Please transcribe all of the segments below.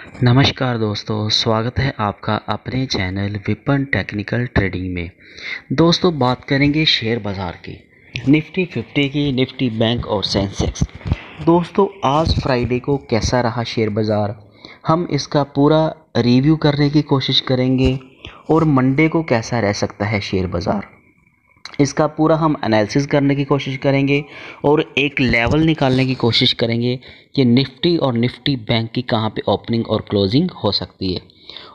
नमस्कार दोस्तों, स्वागत है आपका अपने चैनल विपन टेक्निकल ट्रेडिंग में। दोस्तों बात करेंगे शेयर बाज़ार की, निफ्टी 50 की, निफ्टी बैंक और सेंसेक्स। दोस्तों आज फ्राइडे को कैसा रहा शेयर बाज़ार, हम इसका पूरा रिव्यू करने की कोशिश करेंगे और मंडे को कैसा रह सकता है शेयर बाज़ार, इसका पूरा हम एनालिसिस करने की कोशिश करेंगे और एक लेवल निकालने की कोशिश करेंगे कि निफ्टी और निफ्टी बैंक की कहां पे ओपनिंग और क्लोजिंग हो सकती है।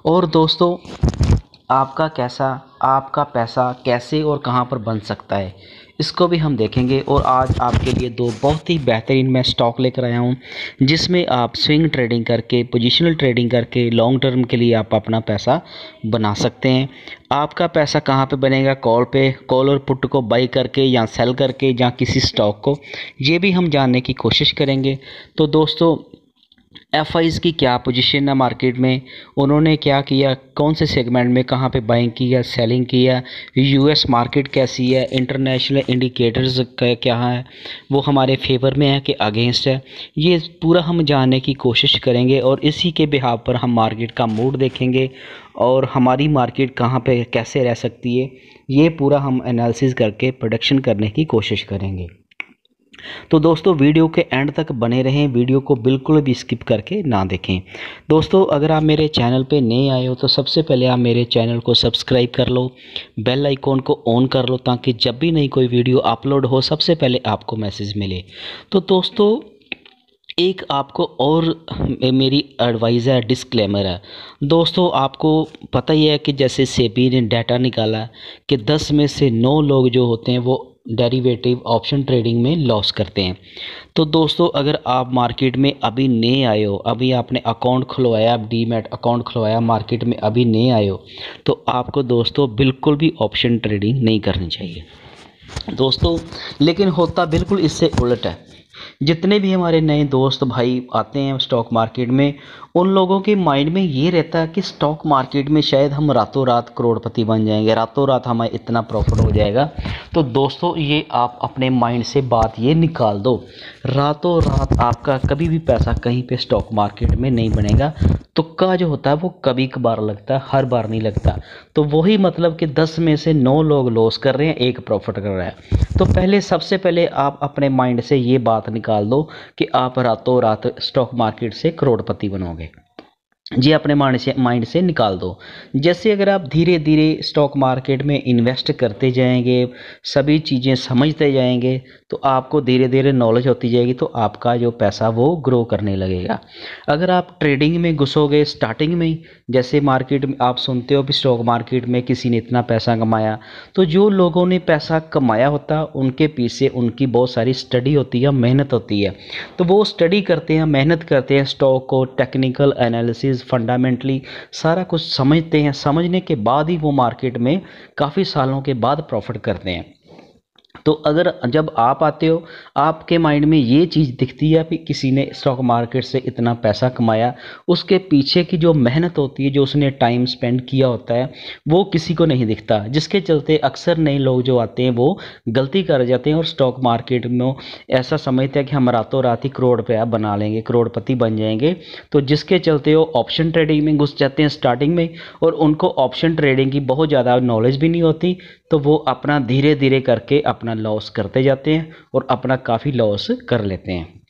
और दोस्तों आपका पैसा कैसे और कहां पर बन सकता है, इसको भी हम देखेंगे। और आज आपके लिए दो बहुत ही बेहतरीन मैं स्टॉक लेकर आया हूं, जिसमें आप स्विंग ट्रेडिंग करके, पोजीशनल ट्रेडिंग करके लॉन्ग टर्म के लिए आप अपना पैसा बना सकते हैं। आपका पैसा कहां पे बनेगा, कॉल और पुट को बाई करके या सेल करके या किसी स्टॉक को, ये भी हम जानने की कोशिश करेंगे। तो दोस्तों एफआईज की क्या पोजीशन है मार्केट में, उन्होंने क्या किया, कौन से सेगमेंट में कहाँ पे बाइंग किया, सेलिंग किया, यूएस मार्केट कैसी है, इंटरनेशनल इंडिकेटर्स क्या है, वो हमारे फेवर में है कि अगेंस्ट है, ये पूरा हम जानने की कोशिश करेंगे। और इसी के बिहाव पर हम मार्केट का मूड देखेंगे और हमारी मार्केट कहाँ पे कैसे रह सकती है, ये पूरा हम एनालिसिस करके प्रेडिक्शन करने की कोशिश करेंगे। तो दोस्तों वीडियो के एंड तक बने रहें, वीडियो को बिल्कुल भी स्किप करके ना देखें। दोस्तों अगर आप मेरे चैनल पे नए आए हो तो सबसे पहले आप मेरे चैनल को सब्सक्राइब कर लो, बेल आइकॉन को ऑन कर लो, ताकि जब भी नई कोई वीडियो अपलोड हो सबसे पहले आपको मैसेज मिले। तो दोस्तों एक आपको और मेरी एडवाइस है, डिस्क्लेमर है। दोस्तों आपको पता ही है कि जैसे सेबी ने डाटा निकाला कि 10 में से 9 लोग जो होते हैं वो डेरिवेटिव ऑप्शन ट्रेडिंग में लॉस करते हैं। तो दोस्तों अगर आप मार्केट में अभी नए आए हो, अभी आपने अकाउंट खुलवाया, आप डीमैट अकाउंट खुलवाया, मार्केट में अभी नए आए हो, तो आपको दोस्तों बिल्कुल भी ऑप्शन ट्रेडिंग नहीं करनी चाहिए दोस्तों। लेकिन होता बिल्कुल इससे उलट है। जितने भी हमारे नए दोस्त भाई आते हैं स्टॉक मार्केट में, उन लोगों के माइंड में ये रहता है कि स्टॉक मार्केट में शायद हम रातों रात करोड़पति बन जाएंगे, रातों रात हमें इतना प्रॉफिट हो जाएगा। तो दोस्तों ये आप अपने माइंड से बात ये निकाल दो, रातों रात आपका कभी भी पैसा कहीं पे स्टॉक मार्केट में नहीं बनेगा। तुक्का जो होता है वो कभी कभार लगता है, हर बार नहीं लगता। तो वही मतलब कि 10 में से 9 लोग लॉस कर रहे हैं, एक प्रॉफिट कर रहा है। तो सबसे पहले आप अपने माइंड से ये बात निकाल दो कि आप रातों रात स्टॉक मार्केट से करोड़पति बनोगे। जी अपने माइंड से निकाल दो। जैसे अगर आप धीरे धीरे स्टॉक मार्केट में इन्वेस्ट करते जाएंगे, सभी चीज़ें समझते जाएंगे, तो आपको धीरे धीरे नॉलेज होती जाएगी, तो आपका जो पैसा वो ग्रो करने लगेगा। अगर आप ट्रेडिंग में घुसोगे स्टार्टिंग में ही, जैसे मार्केट में आप सुनते हो कि स्टॉक मार्केट में किसी ने इतना पैसा कमाया, तो जो लोगों ने पैसा कमाया होता उनके पीछे उनकी बहुत सारी स्टडी होती है, मेहनत होती है। तो वो स्टडी करते हैं, मेहनत करते हैं, स्टॉक को टेक्निकल एनालिसिस फंडामेंटली सारा कुछ समझते हैं, समझने के बाद ही वो मार्केट में काफ़ी सालों के बाद प्रॉफिट करते हैं। तो अगर जब आप आते हो, आपके माइंड में ये चीज़ दिखती है कि किसी ने स्टॉक मार्केट से इतना पैसा कमाया, उसके पीछे की जो मेहनत होती है, जो उसने टाइम स्पेंड किया होता है, वो किसी को नहीं दिखता, जिसके चलते अक्सर नए लोग जो आते हैं वो गलती कर जाते हैं और स्टॉक मार्केट में ऐसा समझते हैं कि हम रातों रात ही करोड़ रुपया बना लेंगे, करोड़पति बन जाएंगे। तो जिसके चलते वो ऑप्शन ट्रेडिंग में घुस जाते हैं स्टार्टिंग में, और उनको ऑप्शन ट्रेडिंग की बहुत ज़्यादा नॉलेज भी नहीं होती, तो वो अपना धीरे धीरे करके अपना लॉस करते जाते हैं और अपना काफ़ी लॉस कर लेते हैं।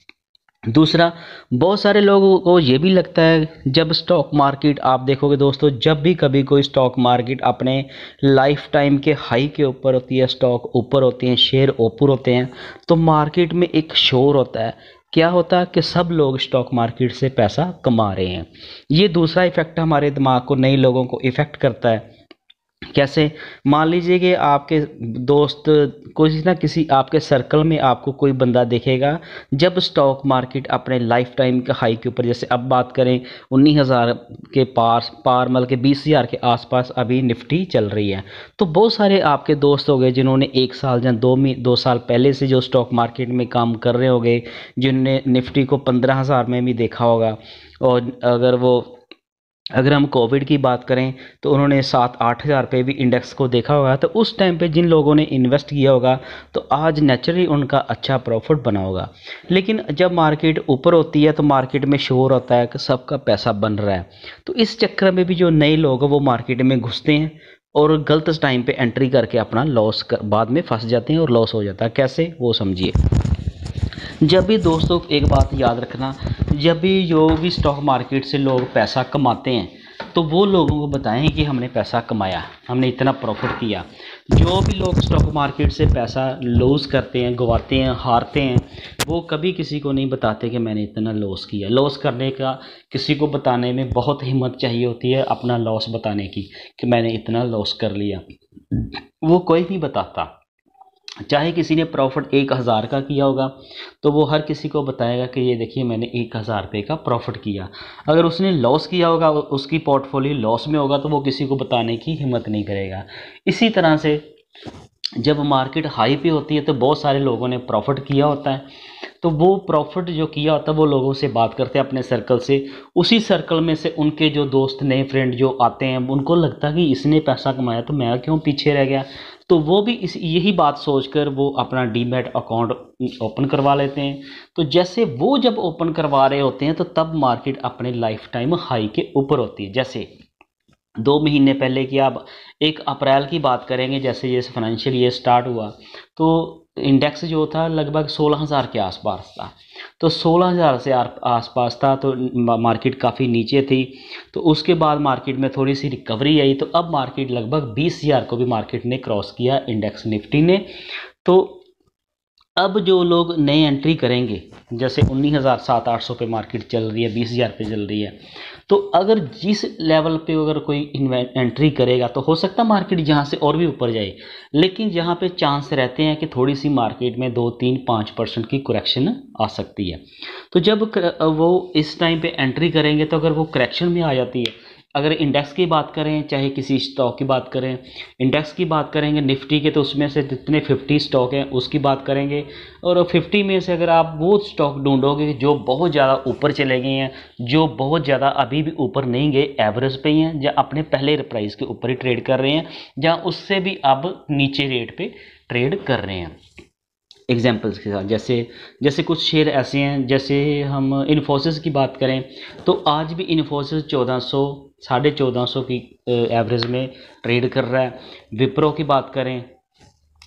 दूसरा, बहुत सारे लोगों को ये भी लगता है, जब स्टॉक मार्केट आप देखोगे दोस्तों, जब भी कभी कोई स्टॉक मार्केट अपने लाइफ टाइम के हाई के ऊपर होती है, स्टॉक ऊपर होते हैं, शेयर ऊपर होते हैं, तो मार्केट में एक शोर होता है। क्या होता है कि सब लोग स्टॉक मार्केट से पैसा कमा रहे हैं। ये दूसरा इफेक्ट हमारे दिमाग को, नए लोगों को इफेक्ट करता है। कैसे, मान लीजिए कि आपके दोस्त कोई ना किसी आपके सर्कल में आपको कोई बंदा देखेगा, जब स्टॉक मार्केट अपने लाइफ टाइम के हाई के ऊपर, जैसे अब बात करें 19,000 के पार मतलब के 20,000 के आसपास अभी निफ्टी चल रही है, तो बहुत सारे आपके दोस्त हो गए जिन्होंने 1 साल या 2 साल पहले से जो स्टॉक मार्केट में काम कर रहे हो गए, जिनने निफ्टी को 15,000 में भी देखा होगा। और अगर वो अगर हम कोविड की बात करें तो उन्होंने 7-8 हज़ार पे भी इंडेक्स को देखा होगा, तो उस टाइम पे जिन लोगों ने इन्वेस्ट किया होगा तो आज नेचुरली उनका अच्छा प्रॉफिट बना होगा। लेकिन जब मार्केट ऊपर होती है तो मार्केट में शोर होता है कि सबका पैसा बन रहा है, तो इस चक्कर में भी जो नए लोग हैं वो मार्केट में घुसते हैं और गलत टाइम पे एंट्री करके अपना लॉस बाद में फंस जाते हैं और लॉस हो जाता है। कैसे, वो समझिए। जब भी दोस्तों एक बात याद रखना, जब भी जो भी स्टॉक मार्केट से लोग पैसा कमाते हैं तो वो लोगों को बताएं कि हमने पैसा कमाया, हमने इतना प्रॉफिट किया। जो भी लोग स्टॉक मार्केट से पैसा लूज़ करते हैं, गवाते हैं, हारते हैं, वो कभी किसी को नहीं बताते कि मैंने इतना लॉस किया। लॉस करने का किसी को बताने में बहुत हिम्मत चाहिए होती है, अपना लॉस बताने की कि मैंने इतना लॉस कर लिया, वो कोई नहीं बताता। चाहे किसी ने प्रॉफिट 1,000 का किया होगा तो वो हर किसी को बताएगा कि ये देखिए मैंने 1,000 रुपये का प्रॉफिट किया। अगर उसने लॉस किया होगा, उसकी पोर्टफोलियो लॉस में होगा, तो वो किसी को बताने की हिम्मत नहीं करेगा। इसी तरह से जब मार्केट हाई पे होती है तो बहुत सारे लोगों ने प्रॉफिट किया होता है, तो वो प्रॉफिट जो किया होता है वो लोगों से बात करते हैं अपने सर्कल से। उसी सर्कल में से उनके जो दोस्त, नए फ्रेंड जो आते हैं, उनको लगता है कि इसने पैसा कमाया तो मैं क्यों पीछे रह गया, तो वो भी यही बात सोचकर वो अपना डीमैट अकाउंट ओपन करवा लेते हैं। तो जैसे वो जब ओपन करवा रहे होते हैं तो तब मार्केट अपने लाइफ टाइम हाई के ऊपर होती है। जैसे 2 महीने पहले की आप 1 अप्रैल की बात करेंगे, जैसे जैसे फाइनेंशियल ईयर स्टार्ट हुआ तो इंडेक्स जो था लगभग 16,000 के आसपास था। तो 16,000 से आसपास था तो मार्केट काफ़ी नीचे थी। तो उसके बाद मार्केट में थोड़ी सी रिकवरी आई, तो अब मार्केट लगभग 20,000 को भी मार्केट ने क्रॉस किया, इंडेक्स निफ्टी ने। तो अब जो लोग नए एंट्री करेंगे, जैसे 19,700-800 पे मार्केट चल रही है, 20,000 पे चल रही है, तो अगर जिस लेवल पे अगर कोई एंट्री करेगा तो हो सकता है मार्केट जहाँ से और भी ऊपर जाए, लेकिन जहाँ पे चांस रहते हैं कि थोड़ी सी मार्केट में 2-3-5% की करेक्शन आ सकती है। तो जब वो इस टाइम पे एंट्री करेंगे तो अगर वो करेक्शन में आ जाती है, अगर इंडेक्स की बात करें, चाहे किसी स्टॉक की बात करें, इंडेक्स की बात करेंगे निफ्टी के, तो उसमें से जितने 50 स्टॉक हैं उसकी बात करेंगे, और 50 में से अगर आप वो स्टॉक ढूंढोगे जो बहुत ज़्यादा ऊपर चले गए हैं, जो बहुत ज़्यादा अभी भी ऊपर नहीं गए, एवरेज पे ही हैं, या अपने पहले प्राइस के ऊपर ही ट्रेड कर रहे हैं, या उससे भी अब नीचे रेट पे ट्रेड कर रहे हैं। एग्जाम्पल्स के साथ, जैसे जैसे कुछ शेयर ऐसे हैं, जैसे हम इन्फोसिस की बात करें तो आज भी इन्फोसिस 1400 1450 की एवरेज में ट्रेड कर रहा है। विप्रो की बात करें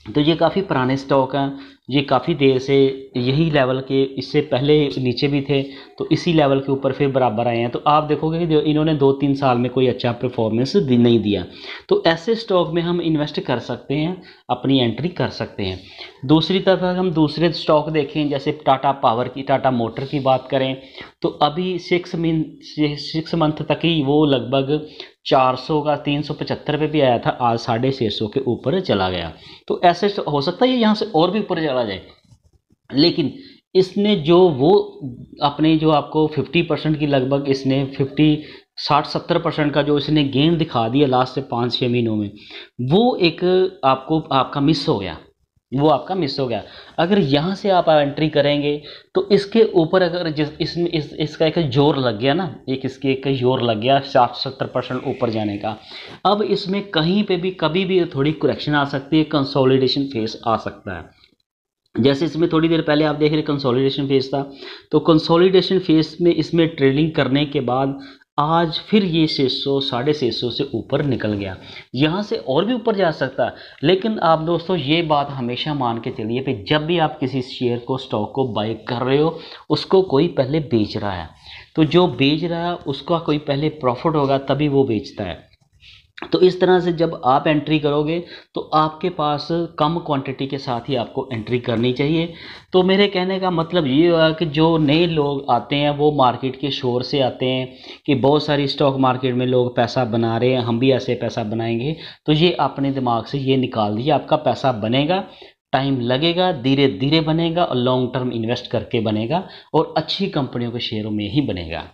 तो ये काफ़ी पुराने स्टॉक हैं, ये काफ़ी देर से यही लेवल के, इससे पहले नीचे भी थे तो इसी लेवल के ऊपर फिर बराबर आए हैं। तो आप देखोगे कि इन्होंने 2-3 साल में कोई अच्छा परफॉर्मेंस नहीं दिया। तो ऐसे स्टॉक में हम इन्वेस्ट कर सकते हैं, अपनी एंट्री कर सकते हैं। दूसरी तरफ अगर हम दूसरे स्टॉक देखें, जैसे टाटा पावर की, टाटा मोटर की बात करें तो अभी 6 मंथ तक ही वो लगभग 400 का 375 पे भी आया था, आज 650 के ऊपर चला गया। तो ऐसे हो सकता है ये यहाँ से और भी ऊपर चला जाए, लेकिन इसने जो वो अपने जो आपको 50% की लगभग, इसने 60-70% का जो इसने गेन दिखा दिया लास्ट से 5-6 महीनों में, वो एक आपका मिस हो गया, वो आपका मिस हो गया। अगर यहाँ से आप एंट्री करेंगे तो इसके ऊपर अगर इसमें इसका एक जोर लग गया ना, इसके एक जोर लग गया 60-70% ऊपर जाने का, अब इसमें कहीं पे भी कभी भी थोड़ी करेक्शन आ सकती है, कंसोलिडेशन फेस आ सकता है। जैसे इसमें थोड़ी देर पहले आप देख रहे कंसोलिडेशन फेस था, तो कंसोलिडेशन फेस में इसमें ट्रेडिंग करने के बाद आज फिर ये 600 650 से ऊपर निकल गया, यहाँ से और भी ऊपर जा सकता है। लेकिन आप दोस्तों ये बात हमेशा मान के चलिए कि जब भी आप किसी शेयर को, स्टॉक को बाय कर रहे हो, उसको कोई पहले बेच रहा है, तो जो बेच रहा है उसका कोई पहले प्रॉफिट होगा तभी वो बेचता है। तो इस तरह से जब आप एंट्री करोगे तो आपके पास कम क्वांटिटी के साथ ही आपको एंट्री करनी चाहिए। तो मेरे कहने का मतलब ये हुआ कि जो नए लोग आते हैं वो मार्केट के शोर से आते हैं कि बहुत सारी स्टॉक मार्केट में लोग पैसा बना रहे हैं, हम भी ऐसे पैसा बनाएंगे। तो ये अपने दिमाग से ये निकाल दीजिए, आपका पैसा बनेगा, टाइम लगेगा, धीरे धीरे बनेगा और लॉन्ग टर्म इन्वेस्ट करके बनेगा और अच्छी कंपनियों के शेयरों में ही बनेगा।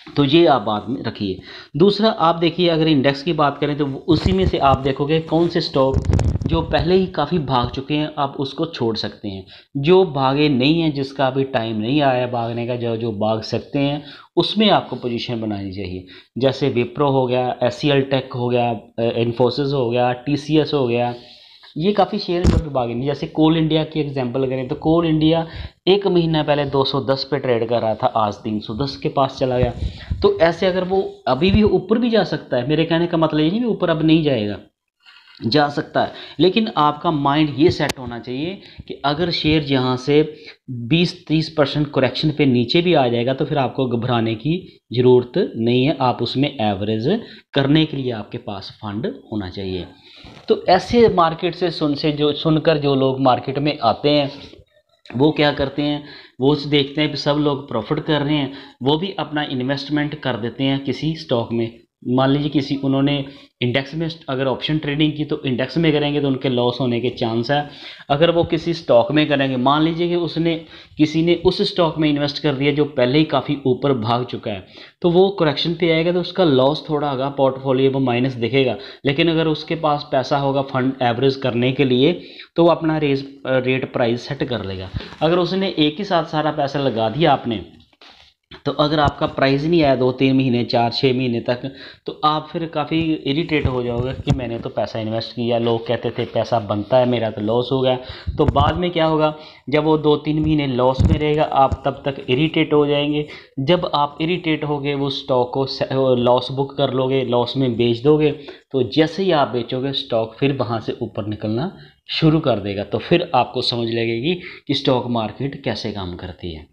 तो ये आप बात में रखिए। दूसरा आप देखिए, अगर इंडेक्स की बात करें तो उसी में से आप देखोगे कौन से स्टॉक जो पहले ही काफ़ी भाग चुके हैं आप उसको छोड़ सकते हैं। जो भागे नहीं हैं, जिसका अभी टाइम नहीं आया भागने का, जो जो भाग सकते हैं उसमें आपको पोजीशन बनानी चाहिए। जैसे विप्रो हो गया, एचसीएल टेक हो गया, इन्फोसिस हो गया, टीसीएस हो गया, ये काफ़ी शेयर जो भी भागे नहीं। जैसे कोल इंडिया की एग्जांपल करें तो कोल इंडिया एक महीना पहले 210 पे ट्रेड कर रहा था, आज 310 के पास चला गया। तो ऐसे अगर वो अभी भी ऊपर भी जा सकता है, मेरे कहने का मतलब ये नहीं भी ऊपर अब नहीं जाएगा, जा सकता है, लेकिन आपका माइंड ये सेट होना चाहिए कि अगर शेयर यहाँ से 20-30% करेक्शन पे नीचे भी आ जाएगा तो फिर आपको घबराने की ज़रूरत नहीं है। आप उसमें एवरेज करने के लिए आपके पास फंड होना चाहिए। तो ऐसे मार्केट से सुनकर जो लोग मार्केट में आते हैं वो क्या करते हैं, वो देखते हैं कि सब लोग प्रॉफिट कर रहे हैं, वो भी अपना इन्वेस्टमेंट कर देते हैं किसी स्टॉक में। मान लीजिए किसी उन्होंने इंडेक्स में अगर ऑप्शन ट्रेडिंग की तो इंडेक्स में करेंगे तो उनके लॉस होने के चांस है। अगर वो किसी स्टॉक में करेंगे, मान लीजिए कि किसी ने उस स्टॉक में इन्वेस्ट कर दिया जो पहले ही काफ़ी ऊपर भाग चुका है, तो वो करेक्शन पे आएगा तो उसका लॉस थोड़ा होगा, पोर्टफोलियो वो माइनस दिखेगा। लेकिन अगर उसके पास पैसा होगा फंड एवरेज करने के लिए तो वो अपना रेट प्राइस सेट कर लेगा। अगर उसने एक ही साथ सारा पैसा लगा दिया आपने, तो अगर आपका प्राइस नहीं आया 2-3 महीने 4-6 महीने तक, तो आप फिर काफ़ी इरिटेट हो जाओगे कि मैंने तो पैसा इन्वेस्ट किया, लोग कहते थे पैसा बनता है, मेरा तो लॉस हो गया। तो बाद में क्या होगा, जब वो 2-3 महीने लॉस में रहेगा आप तब तक इरिटेट हो जाएंगे। जब आप इरिटेट होगे वो स्टॉक को लॉस बुक कर लोगे, लॉस में बेच दोगे, तो जैसे ही आप बेचोगे स्टॉक फिर वहाँ से ऊपर निकलना शुरू कर देगा। तो फिर आपको समझ लगेगी कि स्टॉक मार्केट कैसे काम करती है।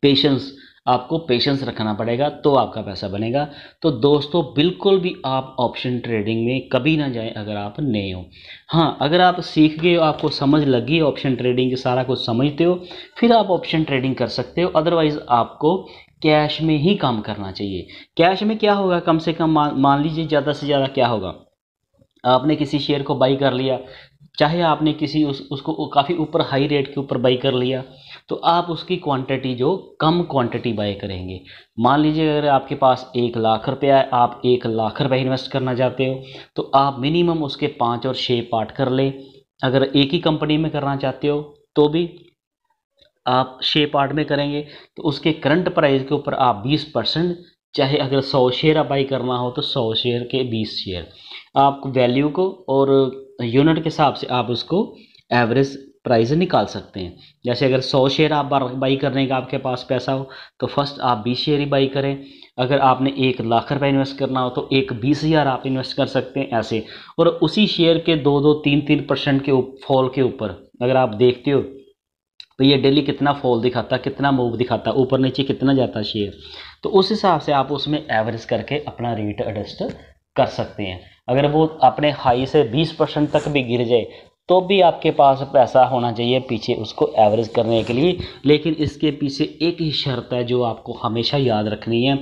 पेशेंस, आपको पेशेंस रखना पड़ेगा तो आपका पैसा बनेगा। तो दोस्तों बिल्कुल भी आप ऑप्शन ट्रेडिंग में कभी ना जाएं अगर आप नए हो। हाँ, अगर आप सीख गए हो, आपको समझ लगी ऑप्शन ट्रेडिंग के, सारा कुछ समझते हो, फिर आप ऑप्शन ट्रेडिंग कर सकते हो। अदरवाइज़ आपको कैश में ही काम करना चाहिए। कैश में क्या होगा, कम से कम मान लीजिए ज़्यादा से ज़्यादा क्या होगा, आपने किसी शेयर को बाई कर लिया, चाहे आपने किसी उसको काफ़ी ऊपर हाई रेट के ऊपर बाई कर लिया, तो आप उसकी क्वांटिटी जो कम क्वांटिटी बाय करेंगे। मान लीजिए अगर आपके पास 1 लाख रुपया है, आप 1 लाख रुपये इन्वेस्ट करना चाहते हो, तो आप मिनिमम उसके 5 और 6 पार्ट कर लें। अगर एक ही कंपनी में करना चाहते हो तो भी आप 6 पार्ट में करेंगे, तो उसके करंट प्राइस के ऊपर आप 20%, चाहे अगर 100 शेयर आप बाई करना हो तो 100 शेयर के 20 शेयर, आप वैल्यू को और यूनिट के हिसाब से आप उसको एवरेज प्राइस निकाल सकते हैं। जैसे अगर 100 शेयर आप बाई करने का आपके पास पैसा हो तो फर्स्ट आप 20 शेयर ही बाई करें। अगर आपने 1 लाख रुपये इन्वेस्ट करना हो तो 20,000 आप इन्वेस्ट कर सकते हैं ऐसे। और उसी शेयर के 2-2, 3-3% के फॉल के ऊपर अगर आप देखते हो तो ये डेली कितना फॉल दिखाता, कितना मूव दिखाता, ऊपर नीचे कितना जाता शेयर, तो उस हिसाब से आप उसमें एवरेज करके अपना रेट एडजस्ट कर सकते हैं। अगर वो अपने हाई से 20% तक भी गिर जाए तो भी आपके पास पैसा होना चाहिए पीछे उसको एवरेज करने के लिए। लेकिन इसके पीछे एक ही शर्त है जो आपको हमेशा याद रखनी है,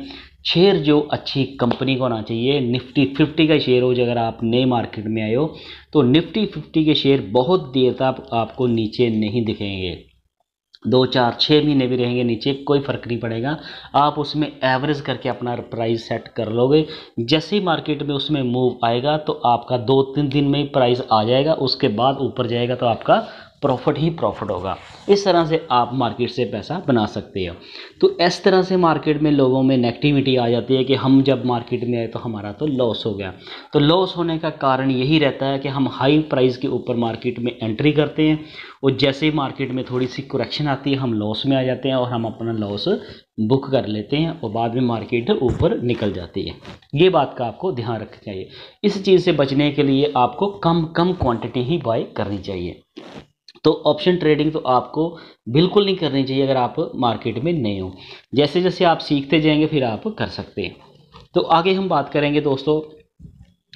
शेयर जो अच्छी कंपनी को होना चाहिए। निफ्टी 50 का शेयर हो, जो अगर आप नए मार्केट में आए हो तो निफ्टी 50 के शेयर बहुत देर तक आपको नीचे नहीं दिखेंगे, 2-4-6 महीने भी रहेंगे नीचे, कोई फ़र्क नहीं पड़ेगा। आप उसमें एवरेज करके अपना प्राइस सेट कर लोगे। जैसे ही मार्केट में उसमें मूव आएगा तो आपका 2-3 दिन में ही प्राइस आ जाएगा, उसके बाद ऊपर जाएगा तो आपका प्रॉफिट ही प्रॉफिट होगा। इस तरह से आप मार्केट से पैसा बना सकते हो। तो इस तरह से मार्केट में लोगों में नेगेटिविटी आ जाती है कि हम जब मार्केट में आए तो हमारा तो लॉस हो गया। तो लॉस होने का कारण यही रहता है कि हम हाई प्राइस के ऊपर मार्केट में एंट्री करते हैं और जैसे ही मार्केट में थोड़ी सी करेक्शन आती है हम लॉस में आ जाते हैं और हम अपना लॉस बुक कर लेते हैं और बाद में मार्केट ऊपर निकल जाती है। ये बात का आपको ध्यान रखना चाहिए। इस चीज़ से बचने के लिए आपको कम क्वांटिटी ही बाय करनी चाहिए। तो ऑप्शन ट्रेडिंग तो आपको बिल्कुल नहीं करनी चाहिए अगर आप मार्केट में नए हो। जैसे जैसे आप सीखते जाएंगे फिर आप कर सकते हैं। तो आगे हम बात करेंगे दोस्तों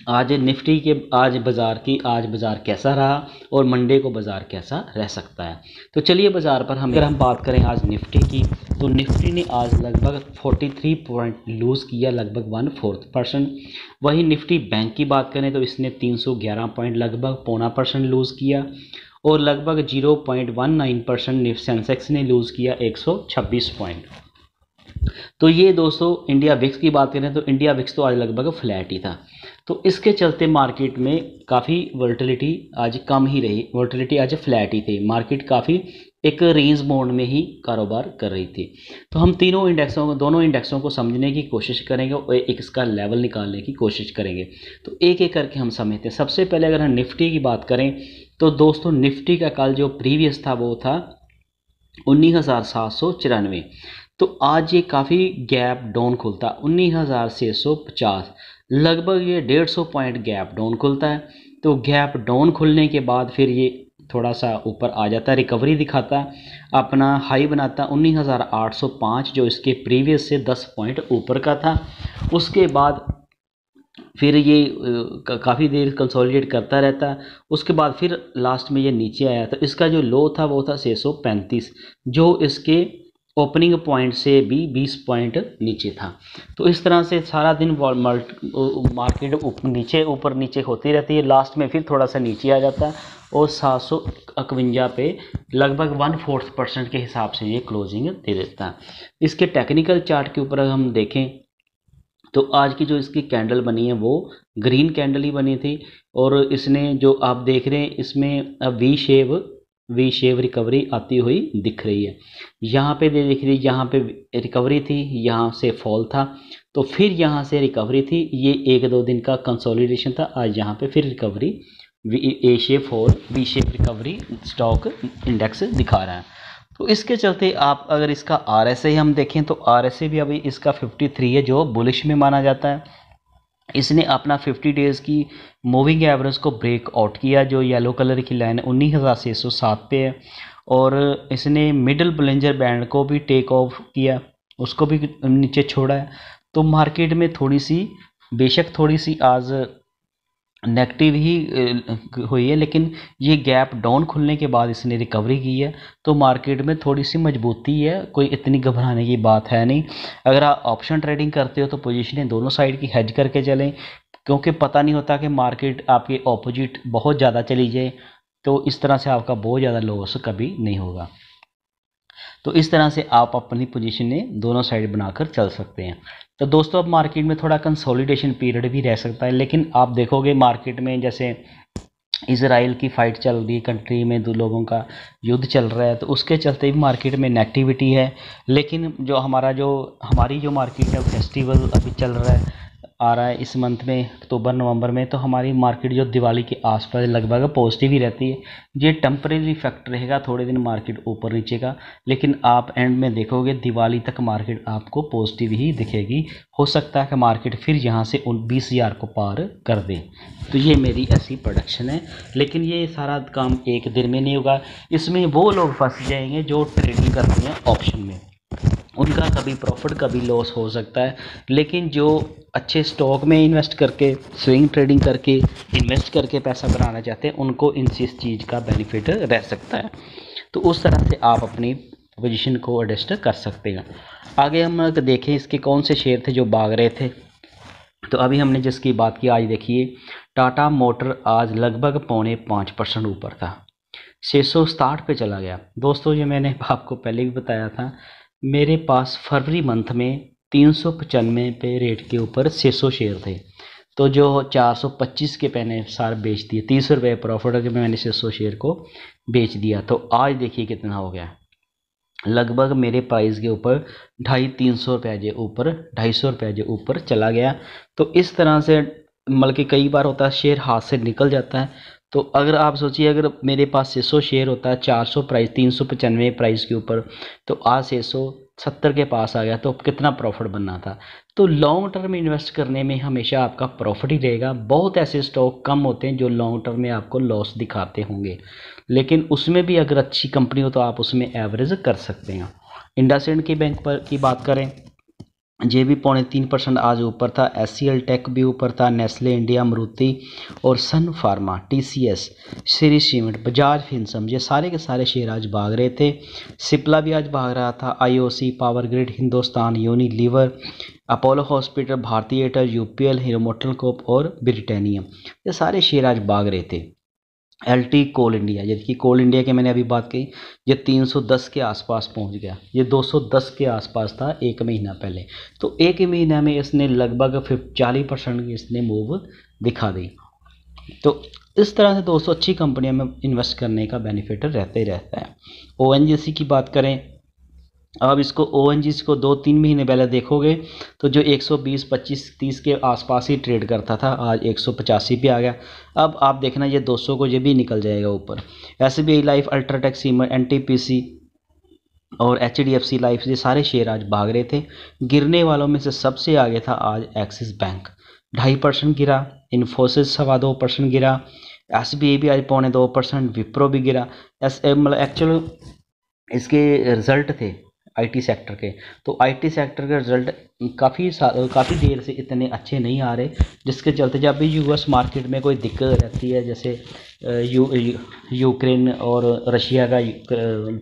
आज निफ्टी के, आज बाज़ार कैसा रहा और मंडे को बाज़ार कैसा रह सकता है। तो चलिए बाज़ार पर अगर हम बात करें आज निफ्टी की, तो निफ्टी ने आज लगभग 43 पॉइंट लूज़ किया, लगभग 1/4%। वहीं निफ्टी बैंक की बात करें तो इसने 311 पॉइंट लगभग 0.25% लूज़ किया और लगभग 0.19% सेंसेक्स ने लूज़ किया 126 पॉइंट। तो ये दोस्तों इंडिया विक्स की बात करें तो इंडिया विक्स तो आज लगभग फ्लैट ही था। तो इसके चलते मार्केट में काफ़ी वोलेटिलिटी आज कम ही रही, वोलेटिलिटी आज फ्लैट ही थी, मार्केट काफ़ी एक रेंज मोड में ही कारोबार कर रही थी। तो हम दोनों इंडेक्सों को समझने की कोशिश करेंगे और एक इसका लेवल निकालने की कोशिश करेंगे। तो एक एक करके हम समझते हैं। सबसे पहले अगर हम निफ्टी की बात करें तो दोस्तों निफ्टी का कल जो प्रीवियस था वो था 19,794। तो आज ये काफ़ी गैप डाउन खुलता है 19,650, लगभग ये 150 पॉइंट गैप डाउन खुलता है। तो गैप डाउन खुलने के बाद फिर ये थोड़ा सा ऊपर आ जाता है, रिकवरी दिखाता है, अपना हाई बनाता है 19,805 जो इसके प्रीवियस से 10 पॉइंट ऊपर का था। उसके बाद फिर ये काफ़ी देर कंसोलिडेट करता रहता है। उसके बाद फिर लास्ट में ये नीचे आया। तो इसका जो लो था वो था 635 जो इसके ओपनिंग पॉइंट से भी 20 पॉइंट नीचे था। तो इस तरह से सारा दिन मार्केट ऊपर नीचे होती रहती है, लास्ट में फिर थोड़ा सा नीचे आ जाता है और 751 पे लगभग 1/4% के हिसाब से ये क्लोजिंग दे देता है। इसके टेक्निकल चार्ट के ऊपर हम देखें तो आज की जो इसकी कैंडल बनी है वो ग्रीन कैंडल ही बनी थी और इसने जो आप देख रहे हैं इसमें वी शेव रिकवरी आती हुई दिख रही है। यहाँ पे दिख रही, यहाँ पे रिकवरी थी, यहाँ से फॉल था, तो फिर यहाँ से रिकवरी थी। ये 1-2 दिन का कंसोलिडेशन था। आज यहाँ पे फिर recovery a shape fall V shape recovery stock index दिखा रहा है। तो इसके चलते आप अगर इसका RSI हम देखें तो RSI भी अभी इसका 53 है जो बुलिश में माना जाता है। इसने अपना 50 डेज़ की मूविंग एवरेज को ब्रेक आउट किया जो येलो कलर की लाइन 19,607 पे है और इसने मिडल बोलिंजर बैंड को भी टेक ऑफ किया, उसको भी नीचे छोड़ा है। तो मार्केट में बेशक थोड़ी सी आज नेगेटिव ही हुई है, लेकिन ये गैप डाउन खुलने के बाद इसने रिकवरी की है। तो मार्केट में थोड़ी सी मजबूती है, कोई इतनी घबराने की बात है नहीं। अगर आप ऑप्शन ट्रेडिंग करते हो तो पोजीशनें दोनों साइड की हेज करके चलें, क्योंकि पता नहीं होता कि मार्केट आपके ऑपोजिट बहुत ज़्यादा चली जाए, तो इस तरह से आपका बहुत ज़्यादा लॉस कभी नहीं होगा। तो इस तरह से आप अपनी पोजीशनें दोनों साइड बनाकर चल सकते हैं। तो दोस्तों अब मार्केट में थोड़ा कंसोलिडेशन पीरियड भी रह सकता है, लेकिन आप देखोगे मार्केट में जैसे इजराइल की फ़ाइट चल रही है, कंट्री में 2 लोगों का युद्ध चल रहा है, तो उसके चलते भी मार्केट में नेगेटिविटी है। लेकिन हमारी जो मार्केट है फेस्टिवल अभी चल रहा है, आ रहा है इस मंथ में अक्टूबर नवंबर में, तो हमारी मार्केट जो दिवाली के आसपास लगभग पॉजिटिव ही रहती है। ये टेम्परेरी इफेक्ट रहेगा, थोड़े दिन मार्केट ऊपर नीचे का, लेकिन आप एंड में देखोगे दिवाली तक मार्केट आपको पॉजिटिव ही दिखेगी। हो सकता है कि मार्केट फिर यहाँ से 20,000 को पार कर दे। तो ये मेरी ऐसी प्रोडक्शन है, लेकिन ये सारा काम एक दिन में नहीं होगा। इसमें वो लोग फंस जाएंगे जो ट्रेडिंग करते हैं ऑप्शन में, उनका कभी प्रॉफिट कभी लॉस हो सकता है। लेकिन जो अच्छे स्टॉक में इन्वेस्ट करके स्विंग ट्रेडिंग करके इन्वेस्ट करके पैसा बनाना चाहते हैं उनको इन चीज़ का बेनिफिट रह सकता है। तो उस तरह से आप अपनी पोजीशन को एडजस्ट कर सकते हैं। आगे हम देखें इसके कौन से शेयर थे जो भाग रहे थे। तो अभी हमने जिसकी बात की, आज देखिए टाटा मोटर आज लगभग 4.5% ऊपर था, 667 पे चला गया। दोस्तों ये मैंने आपको पहले भी बताया था, मेरे पास फरवरी मंथ में 395 पे रेट के ऊपर 600 शेयर थे, तो जो 425 के मैंने सारे बेच दिए, 30 रुपये प्रॉफिट के मैंने 600 शेयर को बेच दिया। तो आज देखिए कितना हो गया, लगभग मेरे प्राइस के ऊपर 250-300 रुपये के ऊपर 250 रुपये के ऊपर चला गया। तो इस तरह से मतलब कि कई बार होता है शेयर हाथ से निकल जाता है। तो अगर आप सोचिए अगर मेरे पास 600 शेयर होता है, 400 प्राइस, 395 प्राइस के ऊपर, तो आज 670 के पास आ गया, तो कितना प्रॉफिट बनना था। तो लॉन्ग टर्म इन्वेस्ट करने में हमेशा आपका प्रॉफिट ही रहेगा। बहुत ऐसे स्टॉक कम होते हैं जो लॉन्ग टर्म में आपको लॉस दिखाते होंगे, लेकिन उसमें भी अगर अच्छी कंपनी हो तो आप उसमें एवरेज कर सकते हैं। इंडसइंड की बैंक पर की बात करें, ये भी 3.25% आज ऊपर था। SCL टेक भी ऊपर था, नेस्ले इंडिया, मारुति और सन फार्मा, TCS, श्री सीमेंट, बजाज फिनसम, ये सारे के सारे शेयर आज भाग रहे थे। सिप्ला भी आज भाग रहा था, IOC, power grid, Hindustan Unilever, Apollo hospital, भारतीय एयरटेल, UPL, हीरो मोटरकॉर्प और ब्रिटानिया, ये सारे शेयर आज भाग रहे थे। एलटी कोल इंडिया, जैसे कि कोल इंडिया के मैंने अभी बात की, ये 310 के आसपास पहुंच गया। ये 210 के आसपास था एक महीना पहले। तो एक ही महीना में इसने लगभग 40% की इसने मूव दिखा दी। तो इस तरह से दोस्तों अच्छी कंपनियों में इन्वेस्ट करने का बेनिफिट रहता ही रहता है। ओएनजीसी की बात करें, अब इसको ओएनजीसी को 2-3 महीने पहले देखोगे तो जो 120, 25, 30 के आसपास ही ट्रेड करता था, आज 185 पे आ गया। अब आप देखना ये 200 को ये भी निकल जाएगा ऊपर। SBI life, UltraTech, cement, NTPC और एचडीएफसी लाइफ, ये सारे शेयर आज भाग रहे थे। गिरने वालों में से सबसे आगे था आज एक्सिस बैंक, 2.5% गिरा। इन्फोसिस 2.25% गिरा। एसबीआई भी आज 2.25%। विप्रो भी गिरा। मतलब एक्चुअल इसके रिजल्ट थे आईटी सेक्टर के, तो आईटी सेक्टर के रिजल्ट काफ़ी देर से इतने अच्छे नहीं आ रहे, जिसके चलते जब भी यूएस मार्केट में कोई दिक्कत रहती है, जैसे यूक्रेन और रशिया का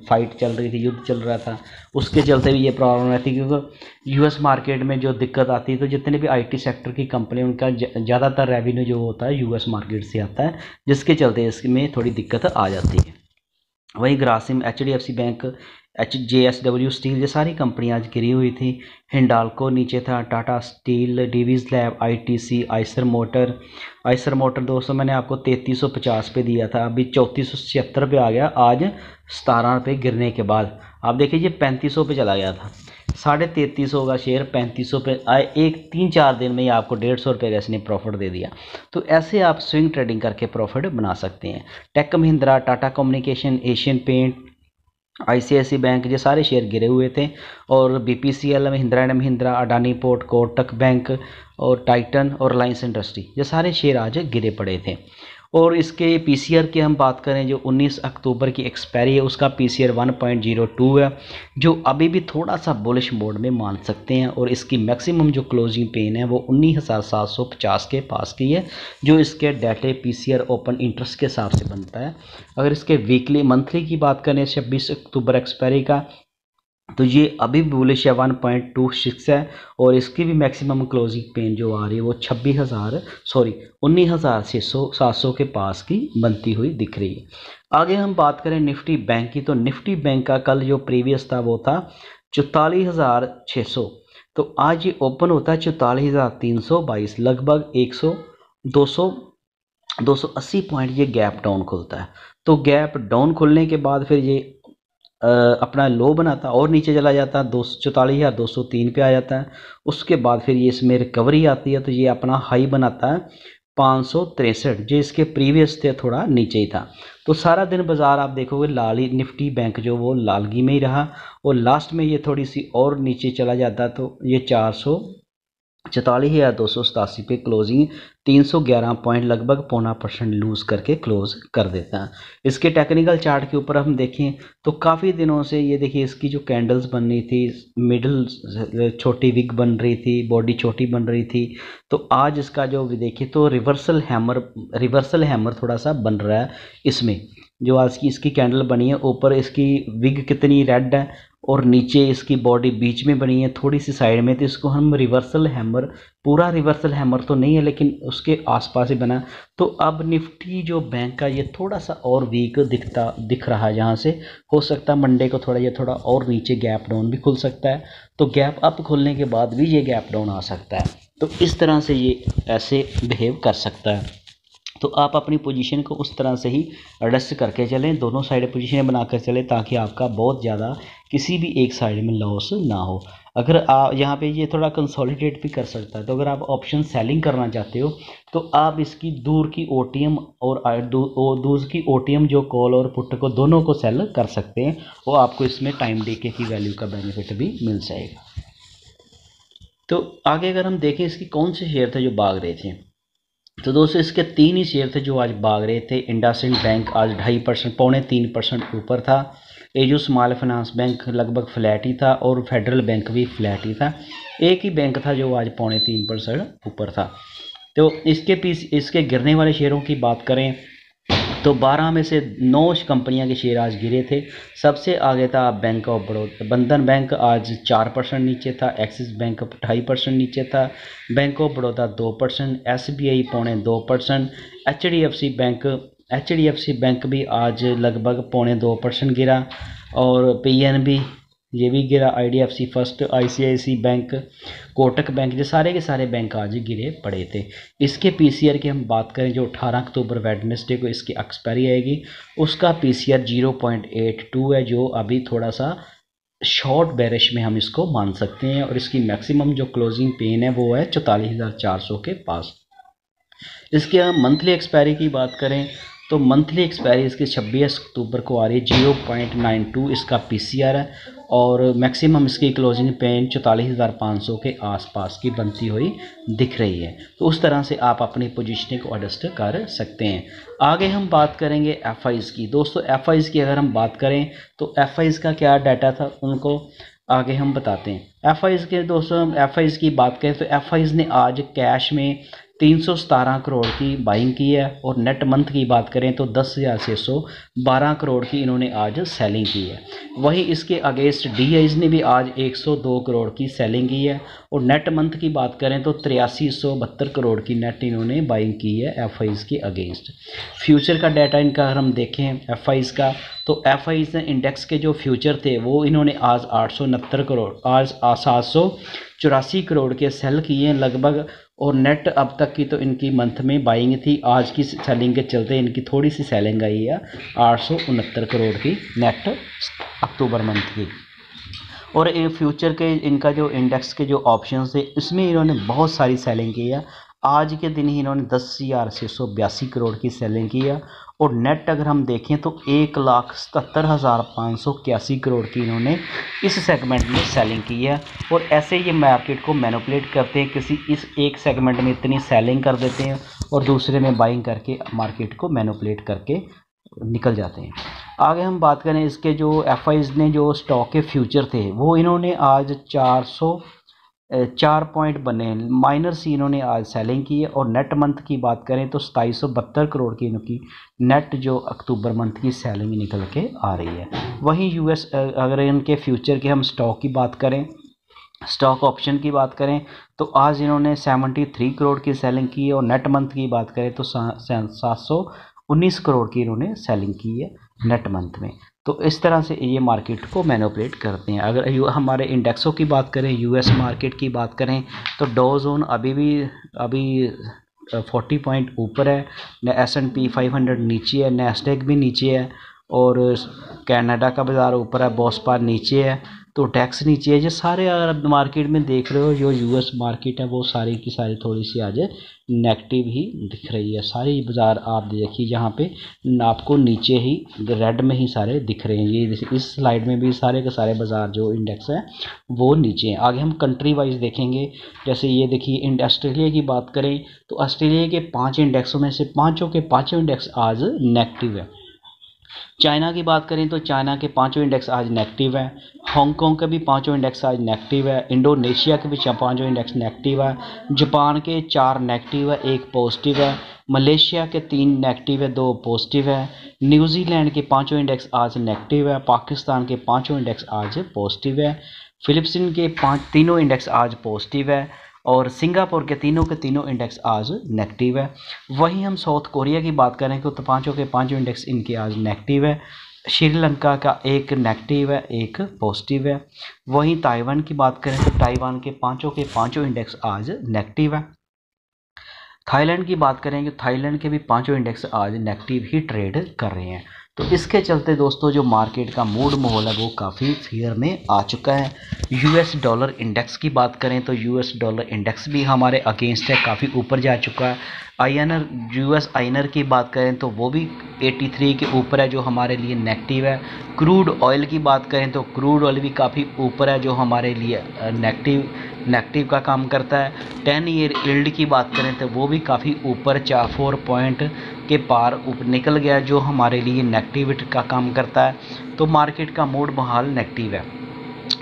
फाइट चल रही थी, युद्ध चल रहा था, उसके चलते भी ये प्रॉब्लम रहती है। क्योंकि यूएस मार्केट में जो दिक्कत आती है तो जितने भी आईटी सेक्टर की कंपनी, उनका ज़्यादातर रेवेन्यू जो होता है यूएस मार्केट से आता है, जिसके चलते इसमें थोड़ी दिक्कत आ जाती है। वही Grasim, HDFC bank, JSW steel, ये सारी कंपनियां आज गिरी हुई थी। हिंडाल्को नीचे था, Tata steel, Divi's lab, ITC, Eicher motor दोस्तों मैंने आपको 3350 पे दिया था, अभी 3476 पे आ गया आज 17 पे गिरने के बाद। आप देखिए ये 3500 पे चला गया था, 3350 का शेयर 3500 पे आए, एक 3-4 दिन में ही आपको 150 रुपये का इसने प्रॉफिट दे दिया। तो ऐसे आप स्विंग ट्रेडिंग करके प्रॉफिट बना सकते हैं। Tech Mahindra, Tata communication, Asian paint, ICICI bank, ये सारे शेयर गिरे हुए थे। और BPCL, Mahindra and Mahindra, Adani port, Kotak bank और टाइटन और रिलायंस इंडस्ट्री, ये सारे शेयर आज गिरे पड़े थे। और इसके पीसीआर की हम बात करें, जो 19 अक्टूबर की एक्सपायरी है उसका पीसीआर 1.02 है, जो अभी भी थोड़ा सा बुलिश मोड में मान सकते हैं। और इसकी मैक्सिमम जो क्लोजिंग पेन है वो 19,750 के पास की है, जो इसके डाटे पीसीआर ओपन इंटरेस्ट के हिसाब से बनता है। अगर इसके वीकली मंथली की बात करें 26 अक्टूबर एक्सपायरी का, तो ये अभी बुलिश है 1.26 है। और इसकी भी मैक्सिमम क्लोजिंग पेन जो आ रही है वो 19,700 के पास की बनती हुई दिख रही है। आगे हम बात करें निफ्टी बैंक की, तो निफ्टी बैंक का कल जो प्रीवियस था वो था 44,600, तो आज ये ओपन होता है 44,322, लगभग 280 पॉइंट ये गैप डाउन खुलता है। तो गैप डाउन खुलने के बाद फिर ये अपना लो बनाता और नीचे चला जाता है, 44,203 पे आ जाता है। उसके बाद फिर ये इसमें रिकवरी आती है, तो ये अपना हाई बनाता है 563, जो इसके प्रीवियस थे थोड़ा नीचे ही था। तो सारा दिन बाजार आप देखोगे लाल ही, निफ्टी बैंक जो वो लालगी में ही रहा। और लास्ट में ये थोड़ी सी और नीचे चला जाता तो ये 44,287 पे क्लोजिंग 311 पॉइंट, लगभग 0.25% लूज करके क्लोज कर देता है। इसके टेक्निकल चार्ट के ऊपर हम देखें तो काफ़ी दिनों से ये देखिए इसकी जो कैंडल्स बन रही थी, मिडल छोटी विग बन रही थी, बॉडी छोटी बन रही थी। तो आज इसका जो देखिए तो रिवर्सल हैमर थोड़ा सा बन रहा है इसमें। जो आज की इसकी कैंडल बनी है, ऊपर इसकी विग कितनी रेड है और नीचे इसकी बॉडी बीच में बनी है थोड़ी सी साइड में, तो इसको हम रिवर्सल हैमर, पूरा रिवर्सल हैमर तो नहीं है लेकिन उसके आसपास ही बना। तो अब निफ्टी जो बैंक का ये थोड़ा सा और वीक दिख रहा है, जहाँ से हो सकता है मंडे को थोड़ा ये थोड़ा और नीचे गैप डाउन भी खुल सकता है। तो गैप अप खुलने के बाद भी ये गैप डाउन आ सकता है। तो इस तरह से ये ऐसे बिहेव कर सकता है। तो आप अपनी पोजीशन को उस तरह से ही एडजस्ट करके चलें, दोनों साइड पोजीशन बनाकर चलें, ताकि आपका बहुत ज़्यादा किसी भी एक साइड में लॉस ना हो। अगर आप यहाँ पे ये थोड़ा कंसोलिडेट भी कर सकता है, तो अगर आप ऑप्शन सेलिंग करना चाहते हो तो आप इसकी दूर की ओटीएम और दूर की ओटीएम जो कॉल और पुट को दोनों को सेल कर सकते हैं, वो आपको इसमें टाइम डीके की वैल्यू का बेनिफिट भी मिल जाएगा। तो आगे अगर हम देखें इसकी कौन से शेयर थे जो भाग रहे थे, तो दोस्तों इसके 3 ही शेयर थे जो आज भाग रहे थे। इंडसइंड बैंक आज 2.5%, 3% ऊपर था। एजू स्मॉल फाइनेंस बैंक लगभग फ्लैट ही था और फेडरल बैंक भी फ्लैट ही था। एक ही बैंक था जो आज 3.5% ऊपर था। तो इसके गिरने वाले शेयरों की बात करें तो 12 में से 9 कंपनियां के शेयर आज गिरे थे। सबसे आगे था बैंक ऑफ बड़ौदा, बंधन बैंक आज 4% नीचे था, एक्सिस बैंक 2.5% नीचे था, bank of Baroda 2%, SBI 2.25%, HDFC bank HDFC bank भी आज लगभग 0.25% गिरा, और PNB ये भी गिरा, IDFC first, ICICI bank, Kotak bank, ये सारे के सारे बैंक आज गिरे पड़े थे। इसके PCR की हम बात करें, जो 18 अक्टूबर वेडनेसडे को इसकी एक्सपायरी आएगी, उसका PCR 0.82 है, जो अभी थोड़ा सा शॉर्ट बेरिश में हम इसको मान सकते हैं, और इसकी मैक्सिमम जो क्लोजिंग पेन है वो है 44,400 के पास। इसके हम मंथली एक्सपायरी की बात करें तो मंथली एक्सपायरी इसकी 26 अक्टूबर को आ रही है, 0.92 इसका PCR है, और मैक्सिमम इसकी क्लोजिंग पेन 44,500 के आसपास की बनती हुई दिख रही है। तो उस तरह से आप अपनी पोजीशनिंग को एडजस्ट कर सकते हैं। आगे हम बात करेंगे FIs की। दोस्तों FIs की अगर हम बात करें तो FIs का क्या डाटा था उनको आगे हम बताते हैं। FIs के दोस्तों हम FIs की बात करें तो FIs ने आज कैश में 317 करोड़ की बाइंग की है, और नेट मंथ की बात करें तो 10,612 करोड़ की इन्होंने आज सेलिंग की है। वहीं इसके अगेंस्ट DIs ने भी आज 102 करोड़ की सेलिंग की है, और नेट मंथ की बात करें तो 8372 करोड़ की नेट इन्होंने बाइंग की है FIs के अगेंस्ट। फ्यूचर का डाटा इनका अगर हम देखें FIs का, तो FIs इंडेक्स के जो फ्यूचर थे वो इन्होंने आज 869 करोड़, आज 784 करोड़ के सेल किए लगभग, और नेट अब तक की तो इनकी मंथ में बाइंग थी, आज की सेलिंग के चलते इनकी थोड़ी सी सेलिंग आई है 869 करोड़ की नेट अक्टूबर मंथ की। और ये फ्यूचर के इनका जो इंडेक्स के जो ऑप्शंस थे इसमें इन्होंने बहुत सारी सेलिंग की है। आज के दिन ही इन्होंने 10,682 करोड़ की सेलिंग की है, और नेट अगर हम देखें तो 1,77,581 करोड़ की इन्होंने इस सेगमेंट में सेलिंग की है। और ऐसे ये मार्केट को मैनिपुलेट करते हैं, किसी इस एक सेगमेंट में इतनी सेलिंग कर देते हैं और दूसरे में बाइंग करके मार्केट को मैनिपुलेट करके निकल जाते हैं। आगे हम बात करें इसके जो FIs ने जो स्टॉक के फ्यूचर थे वो इन्होंने आज 404 पॉइंट बने माइनस इन्होंने आज सेलिंग की है, और नेट मंथ की बात करें तो 2772 करोड़ की इनकी नेट जो अक्टूबर मंथ की सेलिंग निकल के आ रही है। वहीं US अगर इनके फ्यूचर के हम स्टॉक की बात करें, स्टॉक ऑप्शन की बात करें तो आज इन्होंने 73 करोड़ की सेलिंग की है, और नेट मंथ की बात करें तो 719 करोड़ की इन्होंने सेलिंग की है नेट मंथ में। तो इस तरह से ये मार्केट को मैनिपुलेट करते हैं। अगर हमारे इंडेक्सों की बात करें, US मार्केट की बात करें तो डॉ जोन अभी 40 पॉइंट ऊपर है, S&P 500 नीचे है, नैस्डैक भी नीचे है, और कनाडा का बाज़ार ऊपर है, बॉस्पार नीचे है, तो टैक्स नीचे है। ये सारे अगर मार्केट में देख रहे हो जो US मार्केट है वो सारी की सारी थोड़ी सी आज नेगेटिव ही दिख रही है। सारी बाज़ार आप देखिए यहाँ पे आपको नीचे ही रेड में ही सारे दिख रहे हैं। ये इस स्लाइड में भी सारे के सारे बाज़ार जो इंडेक्स हैं वो नीचे हैं। आगे हम कंट्री वाइज देखेंगे, जैसे ये देखिए ऑस्ट्रेलिया की बात करें तो ऑस्ट्रेलिया के 5 इंडेक्सों में से पाँचों के पाँचों इंडेक्स आज नेगेटिव है। चाइना की बात करें तो चाइना के 5 इंडेक्स आज नेगेटिव है। हांगकांग के भी 5 इंडेक्स आज नेगेटिव है। इंडोनेशिया के भी 5 इंडेक्स नेगेटिव है। जापान के 4 नेगेटिव है, 1 पॉजिटिव है। मलेशिया के 3 नेगेटिव है, 2 पॉजिटिव है। न्यूजीलैंड के 5 इंडेक्स आज नेगेटिव है। पाकिस्तान के 5 इंडेक्स आज पॉजिटिव है। फिलिपींस के 3 इंडेक्स आज पॉजिटिव है, और सिंगापुर के तीनों इंडेक्स आज नेगेटिव है। वहीं हम साउथ कोरिया की बात करें तो पाँचों के 5 इंडेक्स इनके आज नेगेटिव है। श्रीलंका का 1 नेगेटिव है, 1 पॉजिटिव है। वहीं ताइवान की बात करें तो ताइवान के पाँचों इंडेक्स आज नेगेटिव है। थाईलैंड की बात करेंगे, थाईलैंड के भी 5 इंडेक्स आज नेगेटिव ही ट्रेड कर रहे हैं। तो इसके चलते दोस्तों जो मार्केट का मूड माहौल है वो काफ़ी फियर में आ चुका है। US डॉलर इंडेक्स की बात करें तो US डॉलर इंडेक्स भी हमारे अगेंस्ट है, काफ़ी ऊपर जा चुका है। US INR की बात करें तो वो भी 83 के ऊपर है, जो हमारे लिए नेगेटिव है। क्रूड ऑयल की बात करें तो क्रूड ऑयल भी काफ़ी ऊपर है, जो हमारे लिए नेगेटिव का काम करता है। 10 ईयर यील्ड की बात करें तो वो भी काफ़ी ऊपर 4 पॉइंट के पार ऊपर निकल गया, जो हमारे लिए नेगेटिविटी का काम करता है। तो मार्केट का मूड बहाल नेगेटिव है।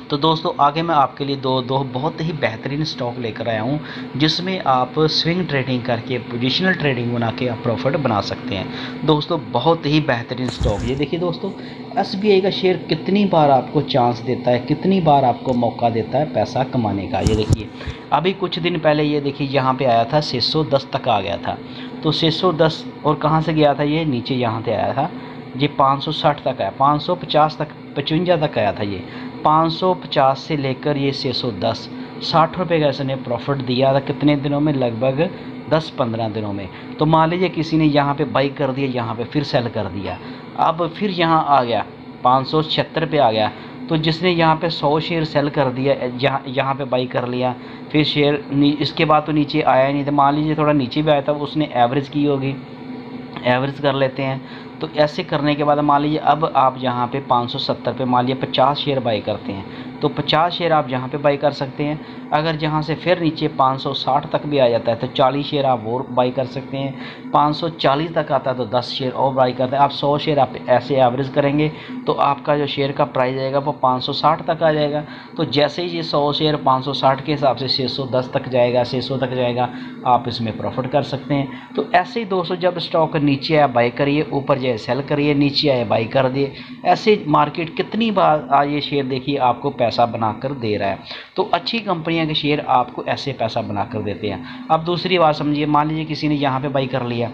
तो दोस्तों आगे मैं आपके लिए दो बहुत ही बेहतरीन स्टॉक लेकर आया हूँ, जिसमें आप स्विंग ट्रेडिंग करके पोजीशनल ट्रेडिंग बना के आप प्रॉफिट बना सकते हैं। दोस्तों बहुत ही बेहतरीन स्टॉक, ये देखिए दोस्तों SBI का शेयर कितनी बार आपको चांस देता है, कितनी बार आपको मौका देता है पैसा कमाने का। ये देखिए अभी कुछ दिन पहले ये देखिए यहाँ पे आया था 610 तक आ गया था, तो 610 और कहाँ से गया था ये, नीचे यहाँ से आया था, ये 560 तक आया, 550 तक 55 तक आया था ये, 550 से लेकर ये 610, 60 रुपये का इसने प्रॉफिट दिया था। कितने दिनों में, लगभग 10-15 दिनों में। तो मान लीजिए किसी ने यहाँ पे बाई कर दिया, यहाँ पे फिर सेल कर दिया, अब फिर यहाँ आ गया 576 पे आ गया, तो जिसने यहाँ पे 100 शेयर सेल कर दिया, यहाँ पे बाई कर लिया, फिर शेयर इसके बाद तो नीचे आया नहीं था, मान लीजिए थोड़ा नीचे भी आया था, उसने एवरेज की होगी, एवरेज कर लेते हैं। तो ऐसे करने के बाद मान लीजिए अब आप यहाँ पे 570 पे मान लीजिए 50 शेयर बाई करते हैं, तो 50 शेयर आप यहाँ पे बाई कर सकते हैं। अगर जहाँ से फिर नीचे 560 तक भी आ जाता है तो 40 शेयर आप और बाई कर सकते हैं। 540 तक आता है तो 10 शेयर और बाई करते हैं। आप 100 शेयर आप ऐसे एवरेज करेंगे तो आपका जो शेयर का प्राइस आएगा वो 560 तक आ जाएगा। तो जैसे ही ये 100 शेयर 560 के हिसाब से 610 तक जाएगा, 600 तक जाएगा, आप इसमें प्रॉफिट कर सकते हैं। तो ऐसे ही दोस्तों जब स्टॉक नीचे आया बाई करिए, ऊपर जाए सेल करिए, नीचे आए बाई कर दिए। ऐसे मार्केट कितनी बार आज ये शेयर देखिए आपको पैसा बनाकर दे रहा है। तो अच्छी कंपनियां के शेयर आपको ऐसे पैसा बनाकर देते हैं। अब दूसरी बात समझिए, मान लीजिए किसी ने यहाँ पे बाई कर लिया,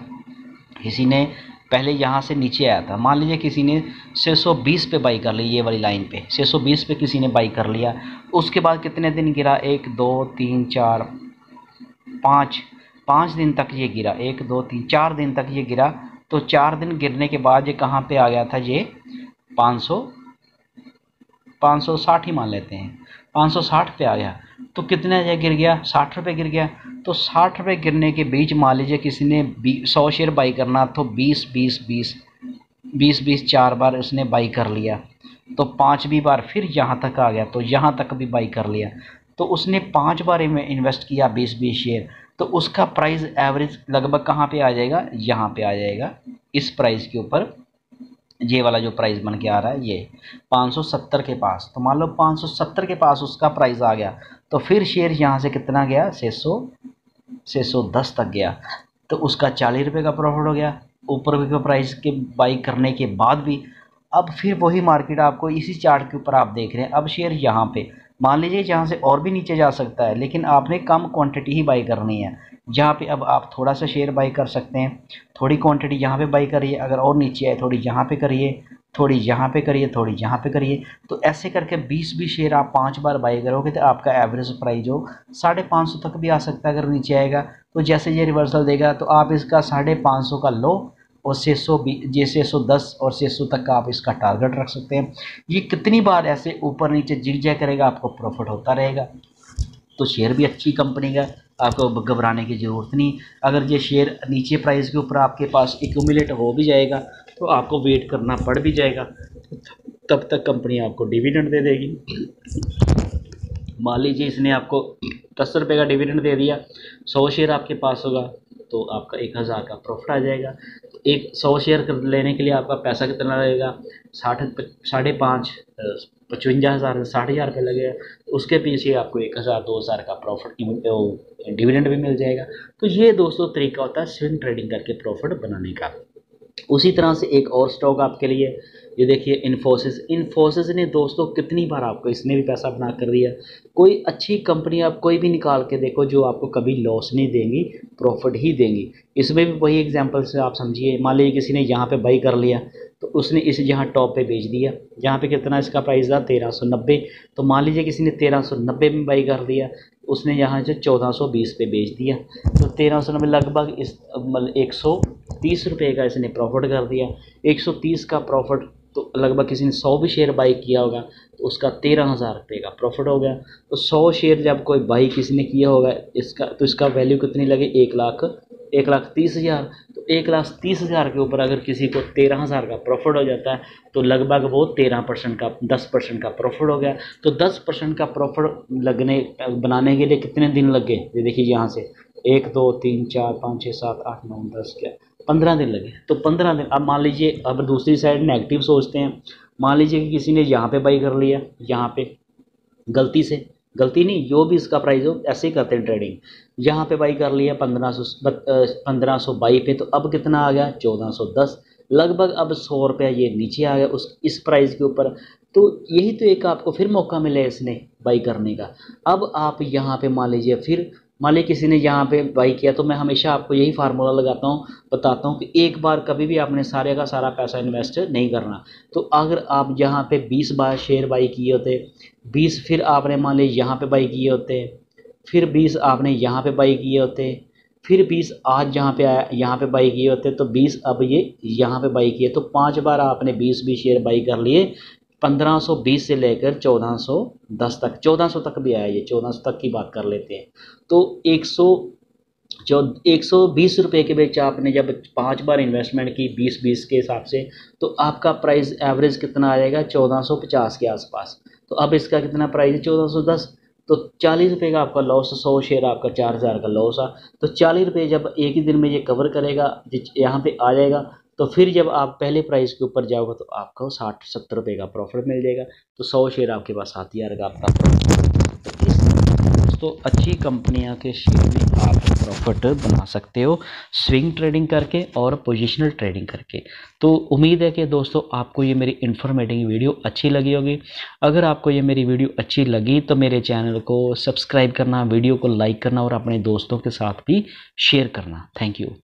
किसी ने पहले यहाँ से नीचे आया था, मान लीजिए किसी ने 620 पे बाई कर ली, ये वाली लाइन पे 620 पे किसी ने बाई कर लिया। उसके बाद कितने दिन गिरा, 1 2 3 4 5 दिन तक ये गिरा, 1 2 3 4 दिन तक ये गिरा। तो 4 दिन गिरने के बाद ये कहाँ पे आ गया था, ये 560 ही मान लेते हैं, 560 पे आ गया। तो कितने ये गिर गया, 60 रुपये गिर गया। तो 60 रुपये गिरने के बीच मान लीजिए किसी ने 100 शेयर बाई करना, तो 20 4 बार उसने बाई कर लिया, तो 5वीं बार फिर यहाँ तक आ गया, तो यहाँ तक भी बाई कर लिया। तो उसने 5 बार में इन्वेस्ट किया 20 शेयर, तो उसका प्राइस एवरेज लगभग कहाँ पे आ जाएगा, यहाँ पे आ जाएगा, इस प्राइस के ऊपर। ये वाला जो प्राइस बन के आ रहा है ये 570 के पास। तो मान लो 570 के पास उसका प्राइस आ गया, तो फिर शेयर यहाँ से कितना गया, 610 तक गया, तो उसका 40 रुपये का प्रॉफिट हो गया ऊपर के प्राइस के बाई करने के बाद भी। अब फिर वही मार्केट आपको इसी चार्ट के ऊपर आप देख रहे हैं। अब शेयर यहाँ पे मान लीजिए जहाँ से और भी नीचे जा सकता है, लेकिन आपने कम क्वांटिटी ही बाई करनी है। जहाँ पे अब आप थोड़ा सा शेयर बाई कर सकते हैं, थोड़ी क्वांटिटी यहाँ पे बाई करिए, अगर और नीचे आए थोड़ी यहाँ पे करिए, थोड़ी यहाँ पे करिए, थोड़ी यहाँ पे करिए। तो ऐसे करके 20 शेयर आप 5 बार बाई करोगे तो आपका एवरेज प्राइस जो 550 तक भी आ सकता है अगर नीचे आएगा। तो जैसे ये रिवर्सल देगा तो आप इसका 550 का लो और 610 और 600 तक का आप इसका टारगेट रख सकते हैं। ये कितनी बार ऐसे ऊपर नीचे जिग-जैग करेगा, आपको प्रॉफिट होता रहेगा। तो शेयर भी अच्छी कंपनी का, आपको घबराने की ज़रूरत नहीं। अगर ये शेयर नीचे प्राइस के ऊपर आपके पास एक्यूमुलेट हो भी जाएगा तो आपको वेट करना पड़ भी जाएगा, तब तक कंपनी आपको डिविडेंड दे देगी। मान लीजिए इसने आपको 10 रुपये का डिविडेंड दे दिया, 100 शेयर आपके पास होगा तो आपका 1000 का प्रॉफिट आ जाएगा। तो 100 शेयर लेने के लिए आपका पैसा कितना लगेगा, 5.5 55,000 से 60,000 रुपये लगेगा। उसके पीछे आपको 1000 2000 का प्रॉफिट डिविडेंड भी मिल जाएगा। तो ये दोस्तों तरीका होता है स्विंग ट्रेडिंग करके प्रॉफिट बनाने का। उसी तरह से एक और स्टॉक आपके लिए, ये देखिए इन्फोसिस ने दोस्तों कितनी बार आपको इसने भी पैसा बना कर दिया। कोई अच्छी कंपनी आप कोई भी निकाल के देखो जो आपको कभी लॉस नहीं देंगी, प्रॉफिट ही देंगी। इसमें भी वही एग्जांपल से आप समझिए, मान लीजिए किसी ने यहाँ पे बाई कर लिया तो उसने इसे यहाँ टॉप पे बेच दिया, यहाँ पे कितना इसका प्राइस था 1390। तो मान लीजिए किसी ने 1390 में बाई कर दिया, उसने यहाँ से 1420 पे बेच दिया, तो 1390 लगभग इस 130 रुपये का इसने प्रॉफिट कर दिया। 130 का प्रॉफिट, तो लगभग किसी ने 100 भी शेयर बाई किया होगा तो उसका 13,000 रुपये का प्रॉफिट हो गया। तो 100 शेयर जब कोई बाई किसी ने किया होगा इसका, तो इसका वैल्यू कितनी लगे, 1,30,000। तो 1,30,000 के ऊपर अगर किसी को 13,000 का प्रॉफिट हो जाता है तो लगभग वो 13% का 10% का प्रॉफिट हो गया। तो 10% का प्रॉफिट बनाने के लिए कितने दिन लगे, ये देखिए यहाँ से 1 2 3 4 5 6 7 8 9 10 15 दिन लगे। तो 15 दिन। अब मान लीजिए, अब दूसरी साइड नेगेटिव सोचते हैं, मान लीजिए कि किसी ने यहाँ पे बाई कर लिया, यहाँ पे गलती नहीं, जो भी इसका प्राइस हो ऐसे ही करते हैं ट्रेडिंग। यहाँ पे बाई कर लिया 1522 पे, तो अब कितना आ गया 1410, लगभग अब 100 रुपया ये नीचे आ गया इस प्राइस के ऊपर। तो यही तो एक आपको फिर मौका मिले इसने बाई करने का। अब आप यहाँ पे मान लीजिए फिर मान लीजिए किसी ने यहाँ पे बाई किया, तो मैं हमेशा आपको यही फार्मूला लगाता हूँ, बताता हूँ कि एक बार कभी भी आपने सारे का सारा पैसा इन्वेस्ट नहीं करना। तो अगर आप यहाँ पे 20 बार शेयर बाई किए होते, 20 फिर आपने मान लीजिए यहाँ पे बाई किए होते, फिर 20 आपने यहाँ पे बाई किए होते, फिर 20 आज यहाँ पे आया यहाँ पे बाई किए होते, तो 20 अब ये यहाँ पे बाई किए, तो 5 बार आपने 20 शेयर बाई कर लिए। 1520 से लेकर 1410 तक, 1400 तक भी आया, ये 1400 तक की बात कर लेते हैं। तो 120 रुपये के बीच आपने जब 5 बार इन्वेस्टमेंट की 20-20 के हिसाब से, तो आपका प्राइस एवरेज कितना आ जाएगा, 1450 के आसपास। तो अब इसका कितना प्राइस है, 1410। तो 40 रुपये का आपका लॉस, 100 शेयर आपका 4000 का लॉस आ। तो 40 रुपये जब एक ही दिन में ये कवर करेगा, यहाँ पे आ जाएगा, तो फिर जब आप पहले प्राइस के ऊपर जाओगे तो आपको 60-70 रुपये का प्रॉफिट मिल जाएगा। तो 100 शेयर आपके पास 7000 का आपका प्रॉफिट। तो इस दोस्तों अच्छी कंपनियां के शेयर में आप प्रॉफिट बना सकते हो स्विंग ट्रेडिंग करके और पोजिशनल ट्रेडिंग करके। तो उम्मीद है कि दोस्तों आपको ये मेरी इन्फॉर्मेटिव वीडियो अच्छी लगी होगी। अगर आपको ये मेरी वीडियो अच्छी लगी तो मेरे चैनल को सब्सक्राइब करना, वीडियो को लाइक करना और अपने दोस्तों के साथ भी शेयर करना। Thank you.